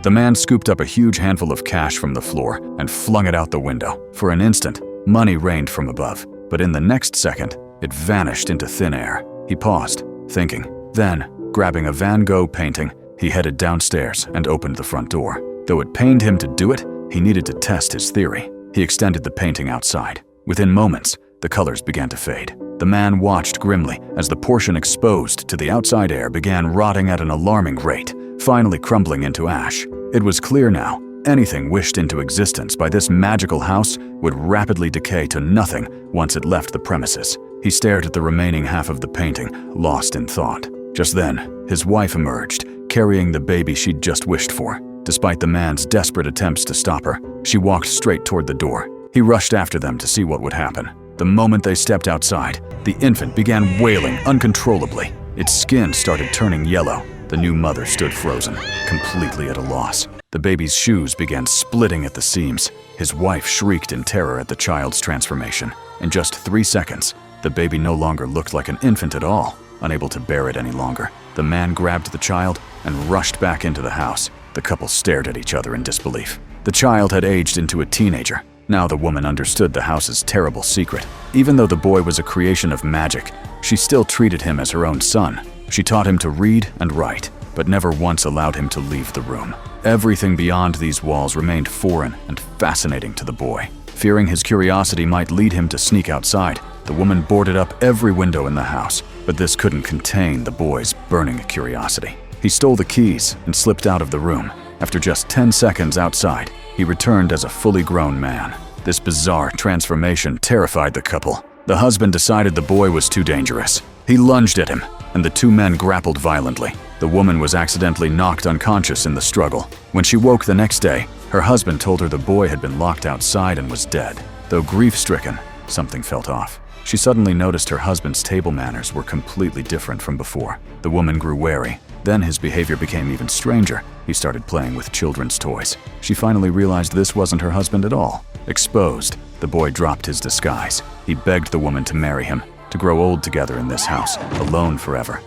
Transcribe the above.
The man scooped up a huge handful of cash from the floor and flung it out the window. For an instant, money rained from above, but in the next second, it vanished into thin air. He paused, thinking. Then, grabbing a Van Gogh painting, he headed downstairs and opened the front door. Though it pained him to do it, he needed to test his theory. He extended the painting outside. Within moments, the colors began to fade. The man watched grimly as the portion exposed to the outside air began rotting at an alarming rate, finally crumbling into ash. It was clear now, anything wished into existence by this magical house would rapidly decay to nothing once it left the premises. He stared at the remaining half of the painting, lost in thought. Just then, his wife emerged, carrying the baby she'd just wished for. Despite the man's desperate attempts to stop her, she walked straight toward the door. He rushed after them to see what would happen. The moment they stepped outside, the infant began wailing uncontrollably. Its skin started turning yellow. The new mother stood frozen, completely at a loss. The baby's shoes began splitting at the seams. His wife shrieked in terror at the child's transformation. In just 3 seconds, the baby no longer looked like an infant at all. Unable to bear it any longer, the man grabbed the child and rushed back into the house. The couple stared at each other in disbelief. The child had aged into a teenager. Now the woman understood the house's terrible secret. Even though the boy was a creation of magic, she still treated him as her own son. She taught him to read and write, but never once allowed him to leave the room. Everything beyond these walls remained foreign and fascinating to the boy. Fearing his curiosity might lead him to sneak outside, the woman boarded up every window in the house, but this couldn't contain the boy's burning curiosity. He stole the keys and slipped out of the room. After just 10 seconds outside, he returned as a fully grown man. This bizarre transformation terrified the couple. The husband decided the boy was too dangerous. He lunged at him, and the two men grappled violently. The woman was accidentally knocked unconscious in the struggle. When she woke the next day, her husband told her the boy had been locked outside and was dead. Though grief-stricken, something felt off. She suddenly noticed her husband's table manners were completely different from before. The woman grew wary. Then his behavior became even stranger. He started playing with children's toys. She finally realized this wasn't her husband at all. Exposed, the boy dropped his disguise. He begged the woman to marry him, to grow old together in this house, alone forever.